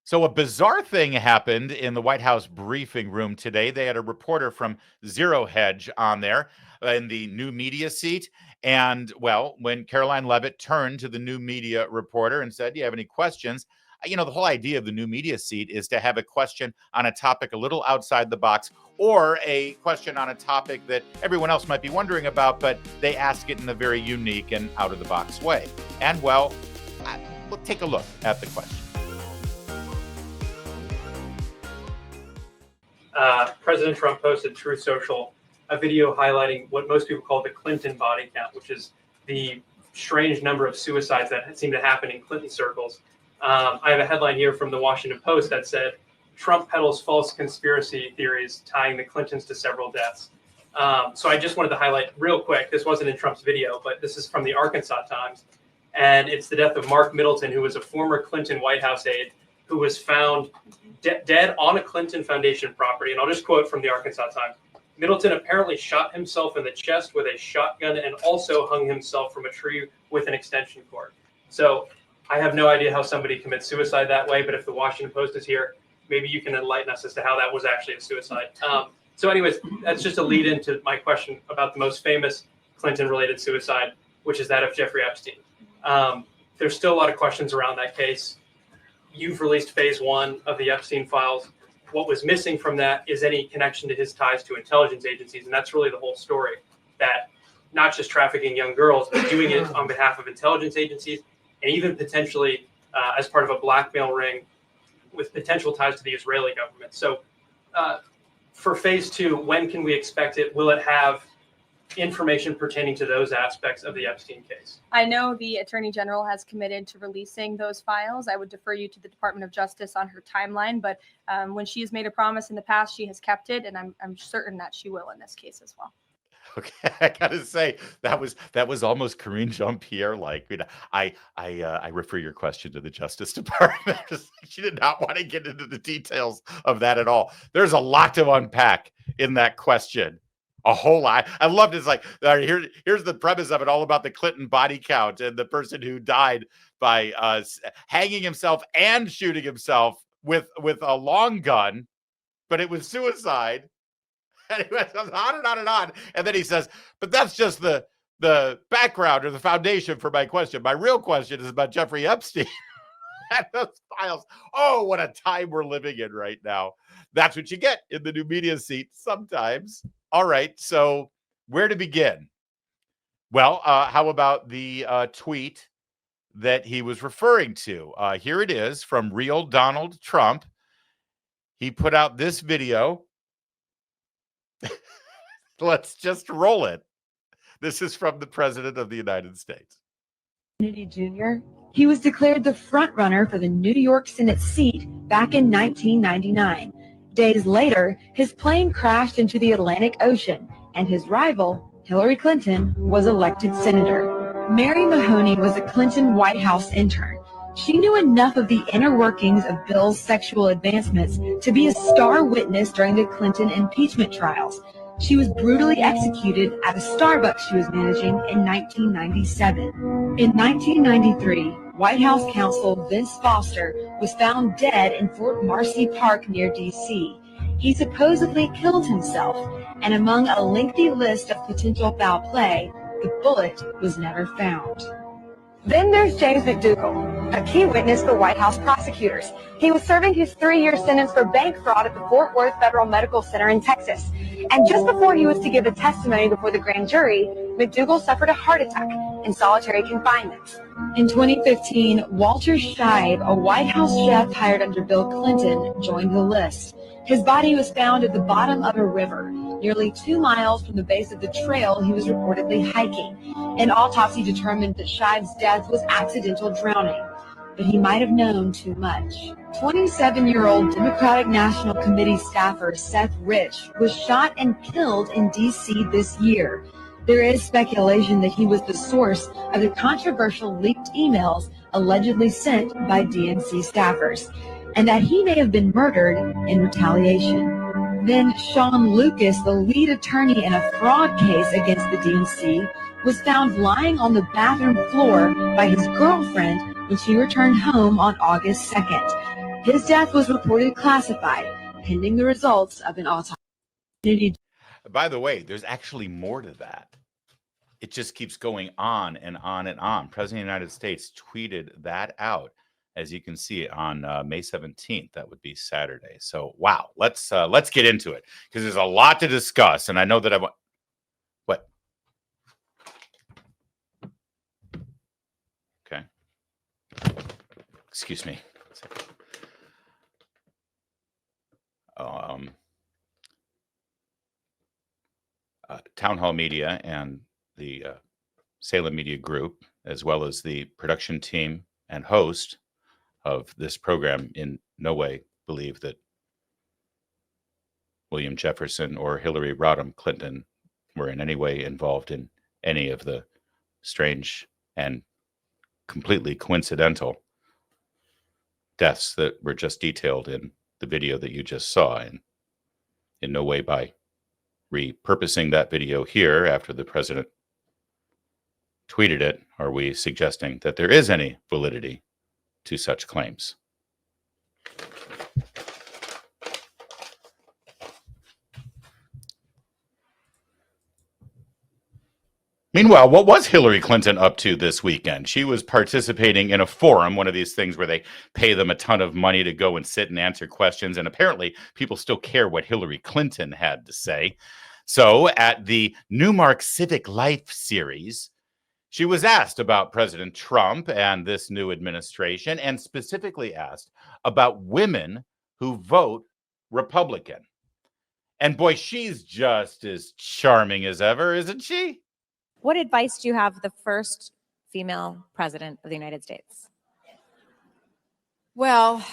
So a bizarre thing happened in the White House briefing room today. They had a reporter from Zero Hedge on there in the new media seat. And well, when Caroline Leavitt turned to the new media reporter and said, "Do you have any questions?" The whole idea of the new media seat is to have a question on a topic a little outside the box, or a question on a topic that everyone else might be wondering about, but they ask it in a very unique and out of the box way. And well, we'll take a look at the question. President Trump posted Truth Social a video highlighting what most people call the Clinton body count, which is the strange number of suicides that seem to happen in Clinton circles. I have a headline here from the Washington Post that said, "Trump peddles false conspiracy theories tying the Clintons to several deaths." So I just wanted to highlight real quick, this wasn't in Trump's video, but this is from the Arkansas Times. And it's the death of Mark Middleton, who was a former Clinton White House aide, who was found dead on a Clinton Foundation property. And I'll just quote from the Arkansas Times. "Middleton apparently shot himself in the chest with a shotgun and also hung himself from a tree with an extension cord." So I have no idea how somebody commits suicide that way, but if the Washington Post is here, maybe you can enlighten us as to how that was actually a suicide. So anyways, that's just a lead into my question about the most famous Clinton-related suicide, which is that of Jeffrey Epstein. There's still a lot of questions around that case. You've released phase 1 of the Epstein files. What was missing from that is any connection to his ties to intelligence agencies. And that's really the whole story, that not just trafficking young girls, but doing it on behalf of intelligence agencies, and even potentially as part of a blackmail ring with potential ties to the Israeli government. So for phase 2, when can we expect it? Will it have information pertaining to those aspects of the Epstein case? I know the Attorney General has committed to releasing those files. I would defer you to the Department of Justice on her timeline, but when she has made a promise in the past, she has kept it, and I'm certain that she will in this case as well. Okay, I gotta say that was almost Karine Jean-Pierre like. I refer your question to the Justice Department. She did not want to get into the details of that at all. There's a lot to unpack in that question. A whole lot. I loved it. It's like, here's the premise of it, all about the Clinton body count and the person who died by hanging himself and shooting himself with a long gun, but it was suicide. And he went on and on and on. And then he says, but that's just the background or the foundation for my question. My real question is about Jeffrey Epstein and those files. Oh, what a time we're living in right now. That's what you get in the new media seat sometimes. All right, so where to begin? Well, how about the tweet that he was referring to? Here it is from real Donald Trump. He put out this video. Let's just roll it. This is from the President of the United States. Kennedy Jr., he was declared the front-runner for the New York Senate seat back in 1999. Days later, his plane crashed into the Atlantic Ocean, and his rival, Hillary Clinton, was elected senator. Mary Mahoney was a Clinton White House intern. She knew enough of the inner workings of Bill's sexual advancements to be a star witness during the Clinton impeachment trials. She was brutally executed at a Starbucks she was managing in 1997. In 1993, White House counsel Vince Foster was found dead in Fort Marcy Park near D.C. He supposedly killed himself, and among a lengthy list of potential foul play, the bullet was never found. Then there's James McDougal, a key witness for White House prosecutors. He was serving his 3-year sentence for bank fraud at the Fort Worth Federal Medical Center in Texas. And just before he was to give a testimony before the grand jury, McDougal suffered a heart attack in solitary confinement. In 2015, Walter Scheib, a White House chef hired under Bill Clinton, joined the list. His body was found at the bottom of a river, nearly 2 miles from the base of the trail he was reportedly hiking. An autopsy determined that Scheib's death was accidental drowning, but he might have known too much. 27-year-old Democratic National Committee staffer Seth Rich was shot and killed in D.C. this year. There is speculation that he was the source of the controversial leaked emails allegedly sent by DNC staffers, and that he may have been murdered in retaliation. Then Sean Lucas, the lead attorney in a fraud case against the DNC, was found lying on the bathroom floor by his girlfriend when she returned home on August 2nd. His death was reported classified, pending the results of an autopsy. By the way, there's actually more to that. It just keeps going on and on and on. President of the United States tweeted that out, as you can see, on May 17th. That would be Saturday. So, wow, let's get into it, because there's a lot to discuss, and I know that I want. What? Okay. Excuse me. Townhall Media and the Salem Media Group, as well as the production team and host of this program, in no way believe that William Jefferson or Hillary Rodham Clinton were in any way involved in any of the strange and completely coincidental deaths that were just detailed in the video that you just saw. And in no way, by repurposing that video here after the president tweeted it, are we suggesting that there is any validity to such claims. Meanwhile, what was Hillary Clinton up to this weekend? She was participating in a forum, one of these things where they pay them a ton of money to go and sit and answer questions. And apparently people still care what Hillary Clinton had to say. So at the Newmark Civic Life Series, she was asked about President Trump and this new administration, and specifically asked about women who vote Republican. And boy, she's just as charming as ever, isn't she? What advice do you have for the first female president of the United States? Well,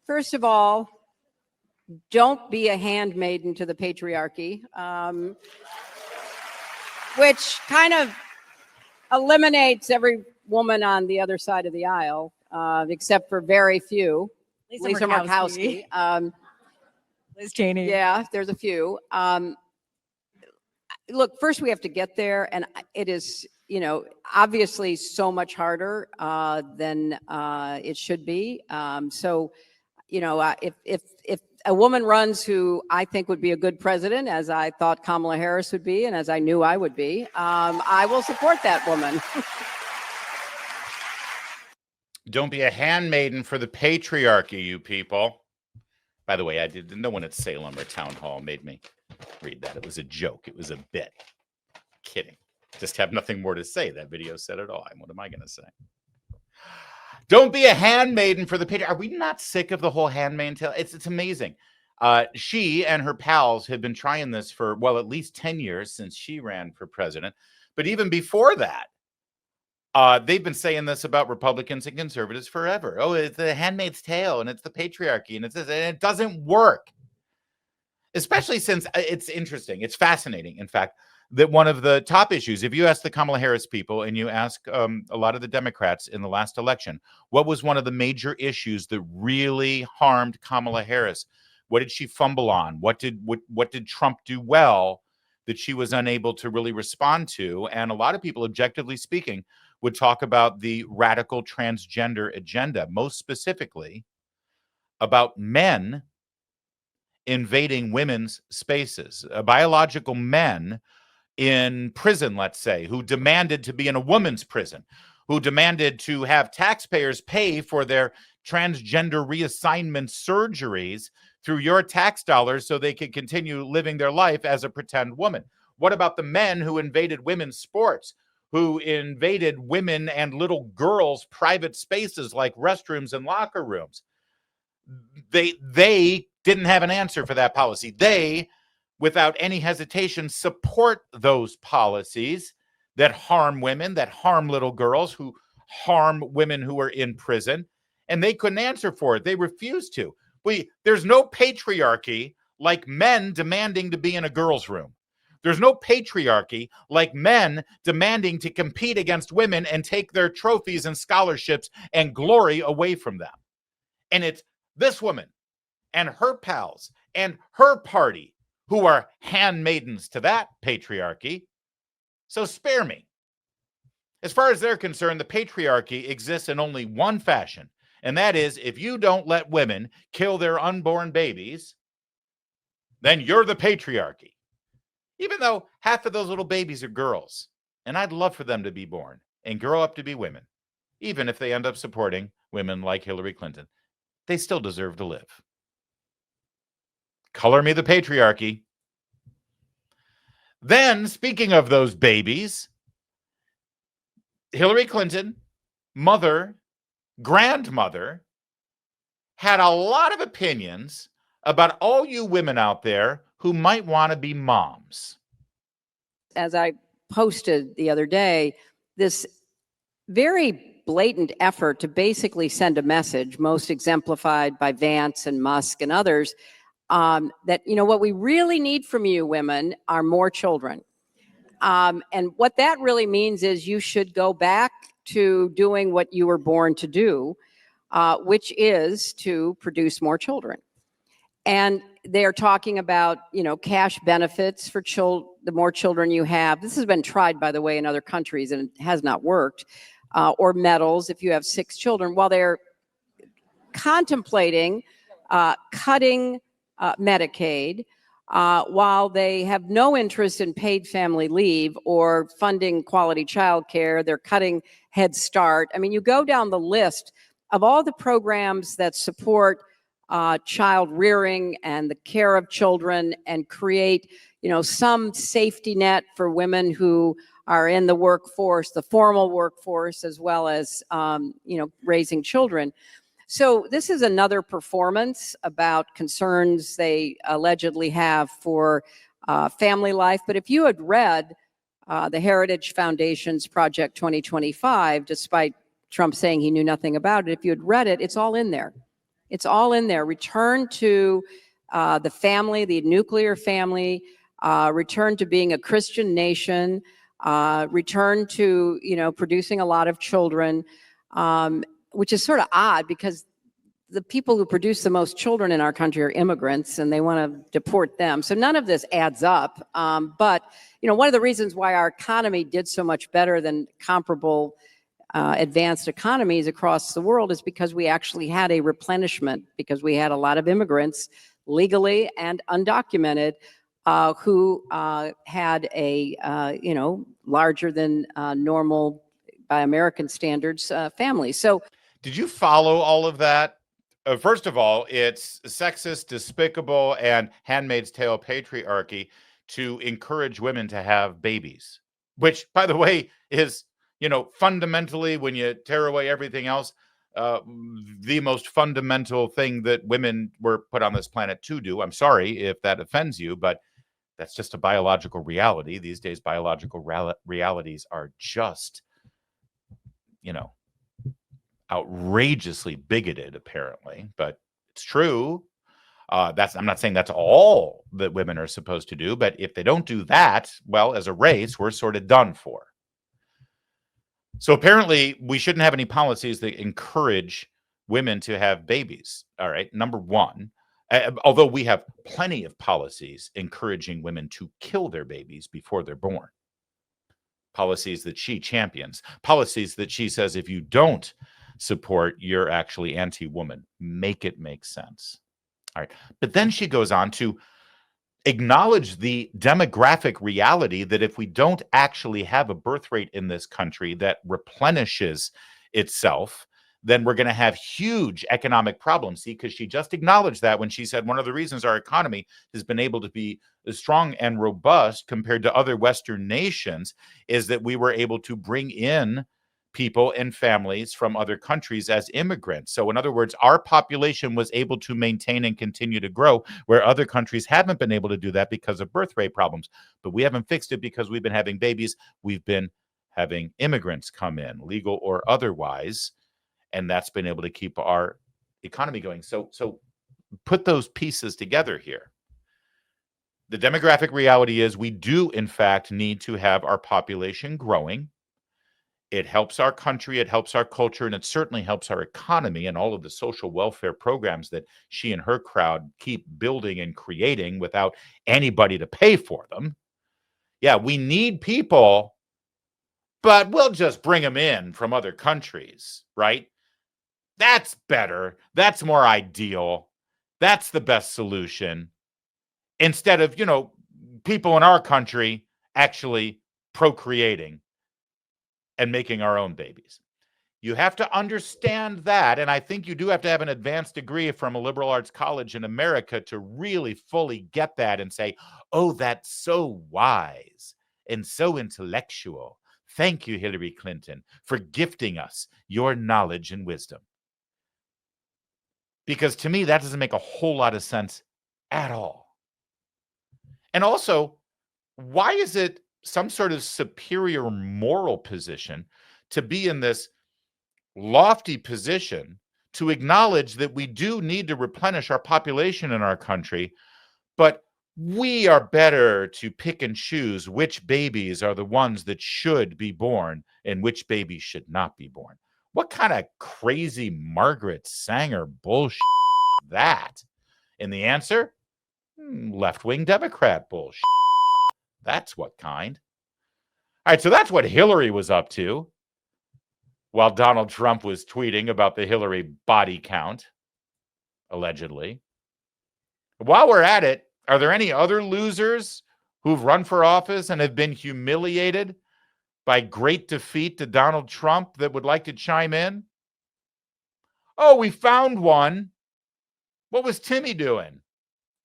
first of all, don't be a handmaiden to the patriarchy, which kind of eliminates every woman on the other side of the aisle, except for very few. Lisa Murkowski. Liz Cheney. Yeah, there's a few. Look, first we have to get there, and it is, obviously so much harder than it should be. If a woman runs who I think would be a good president, as I thought Kamala Harris would be, and as I knew I would be, I will support that woman. Don't be a handmaiden for the patriarchy, you people. By the way, no one at Salem or Town Hall made me read that. It was a joke. It was a bit. Kidding. Just have nothing more to say. That video said it all. What am I going to say? Don't be a handmaiden for the patriarchy. Are we not sick of the whole handmaiden tale? It's amazing. She and her pals have been trying this for, well, at least 10 years since she ran for president. But even before that, they've been saying this about Republicans and conservatives forever. Oh, it's the Handmaid's Tale, and it's the patriarchy, and it's this, and it doesn't work. Especially since it's interesting. It's fascinating, in fact, that one of the top issues, if you ask the Kamala Harris people and you ask a lot of the Democrats in the last election, what was one of the major issues that really harmed Kamala Harris? What did she fumble on? What did Trump do well that she was unable to really respond to? And a lot of people, objectively speaking, would talk about the radical transgender agenda, most specifically about men invading women's spaces, biological men in prison, let's say, who demanded to be in a woman's prison, who demanded to have taxpayers pay for their transgender reassignment surgeries through your tax dollars so they could continue living their life as a pretend woman. What about the men who invaded women's sports, who invaded women and little girls' private spaces like restrooms and locker rooms? They didn't have an answer for that policy. They, without any hesitation, support those policies that harm women, that harm little girls, who harm women who are in prison, and they couldn't answer for it. They refused to. There's no patriarchy like men demanding to be in a girl's room. There's no patriarchy like men demanding to compete against women and take their trophies and scholarships and glory away from them. And it's this woman and her pals and her party who are handmaidens to that patriarchy. So spare me. As far as they're concerned, the patriarchy exists in only one fashion, and that is if you don't let women kill their unborn babies, then you're the patriarchy. Even though half of those little babies are girls, and I'd love for them to be born and grow up to be women, even if they end up supporting women like Hillary Clinton, they still deserve to live. Color me the patriarchy. Then, speaking of those babies, Hillary Clinton, mother, grandmother, had a lot of opinions about all you women out there who might want to be moms. As I posted the other day, this very blatant effort to basically send a message, most exemplified by Vance and Musk and others, that, what we really need from you women are more children. And what that really means is you should go back to doing what you were born to do, which is to produce more children. And they're talking about, cash benefits for the more children you have. This has been tried, by the way, in other countries, and it has not worked. Or medals if you have 6 children, while they're contemplating cutting Medicaid, while they have no interest in paid family leave or funding quality childcare. They're cutting Head Start. I mean, you go down the list of all the programs that support child rearing and the care of children and create, some safety net for women who are in the workforce, the formal workforce, as well as, raising children. So this is another performance about concerns they allegedly have for family life. But if you had read the Heritage Foundation's Project 2025, despite Trump saying he knew nothing about it, if you had read it, it's all in there. It's all in there. Return to the family, the nuclear family, return to being a Christian nation, return to, producing a lot of children, which is sort of odd because the people who produce the most children in our country are immigrants and they want to deport them. So none of this adds up. But, one of the reasons why our economy did so much better than comparable advanced economies across the world is because we actually had a replenishment, because we had a lot of immigrants, legally and undocumented, who had a, larger than normal, by American standards, family. So did you follow all of that? First of all, it's sexist, despicable, and Handmaid's Tale patriarchy to encourage women to have babies, which, by the way, is, fundamentally, when you tear away everything else, the most fundamental thing that women were put on this planet to do. I'm sorry if that offends you, but that's just a biological reality. These days, biological realities are just, outrageously bigoted, apparently, but it's true. I'm not saying that's all that women are supposed to do, but if they don't do that, well, as a race, we're sort of done for. So apparently, we shouldn't have any policies that encourage women to have babies. All right, number one. Although we have plenty of policies encouraging women to kill their babies before they're born. Policies that she champions. Policies that she says if you don't support, you're actually anti-woman. Make it make sense. All right. But then she goes on to acknowledge the demographic reality that if we don't actually have a birth rate in this country that replenishes itself, then we're going to have huge economic problems. See, because she just acknowledged that when she said one of the reasons our economy has been able to be strong and robust compared to other Western nations is that we were able to bring in people and families from other countries as immigrants. So in other words, our population was able to maintain and continue to grow where other countries haven't been able to do that because of birth rate problems. But we haven't fixed it because we've been having babies. We've been having immigrants come in, legal or otherwise. And that's been able to keep our economy going. So put those pieces together here. The demographic reality is we do, in fact, need to have our population growing. It helps our country, it helps our culture, and it certainly helps our economy and all of the social welfare programs that she and her crowd keep building and creating without anybody to pay for them. Yeah, we need people but we'll just bring them in from other countries, right? That's better. That's more ideal. That's the best solution. Instead of, people in our country actually procreating and making our own babies. You have to understand that, and I think you do have to have an advanced degree from a liberal arts college in America to really fully get that and say, oh, that's so wise and so intellectual. Thank you, Hillary Clinton, for gifting us your knowledge and wisdom. Because to me, that doesn't make a whole lot of sense at all. And also, why is it some sort of superior moral position to be in this lofty position to acknowledge that we do need to replenish our population in our country, but we are better to pick and choose which babies are the ones that should be born and which babies should not be born? What kind of crazy Margaret Sanger bullshit is that? And the answer? Left-wing Democrat bullshit. That's what kind. All right, so that's what Hillary was up to while Donald Trump was tweeting about the Hillary body count, allegedly. While we're at it, are there any other losers who've run for office and have been humiliated by great defeat to Donald Trump that would like to chime in? Oh, we found one. What was Timmy doing?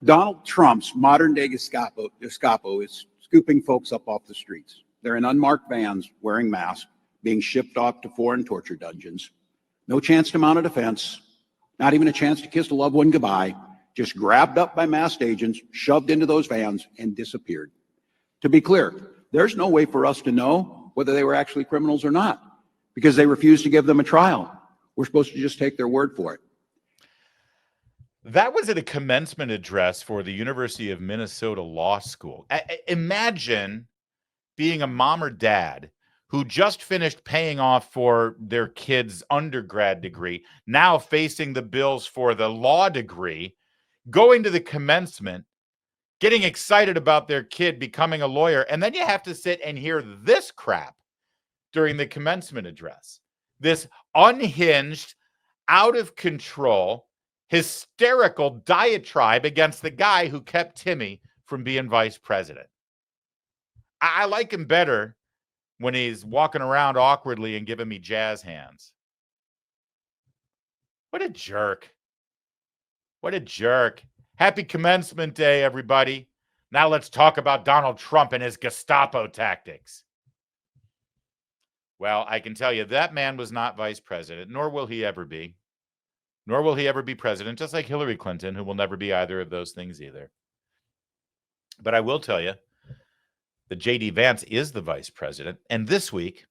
Donald Trump's modern-day Gestapo is scooping folks up off the streets. They're in unmarked vans, wearing masks, being shipped off to foreign torture dungeons. No chance to mount a defense, not even a chance to kiss a loved one goodbye, just grabbed up by masked agents, shoved into those vans, and disappeared. To be clear, there's no way for us to know whether they were actually criminals or not, because they refused to give them a trial. We're supposed to just take their word for it. That was at a commencement address for the University of Minnesota Law School. Imagine being a mom or dad who just finished paying off for their kid's undergrad degree, now facing the bills for the law degree, going to the commencement, getting excited about their kid becoming a lawyer, and then you have to sit and hear this crap during the commencement address. This unhinged, out of control, hysterical diatribe against the guy who kept Timmy from being vice president. I like him better when he's walking around awkwardly and giving me jazz hands. What a jerk. What a jerk. Happy commencement day, everybody. Now let's talk about Donald Trump and his Gestapo tactics. Well, I can tell you that man was not vice president, nor will he ever be. Nor will he ever be president, just like Hillary Clinton, who will never be either of those things either. But I will tell you that JD Vance is the vice president. And this week,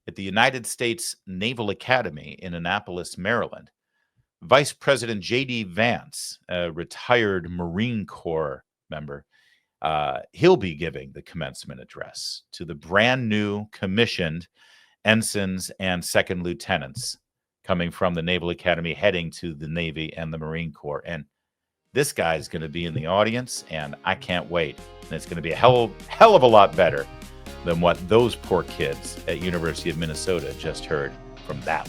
at the United States Naval Academy in Annapolis, Maryland, Vice President JD Vance, a retired Marine Corps member, he'll be giving the commencement address to the brand new commissioned ensigns and second lieutenants coming from the Naval Academy, heading to the Navy and the Marine Corps. And this guy's going to be in the audience, and I can't wait. And it's going to be a hell of a lot better than what those poor kids at University of Minnesota just heard from that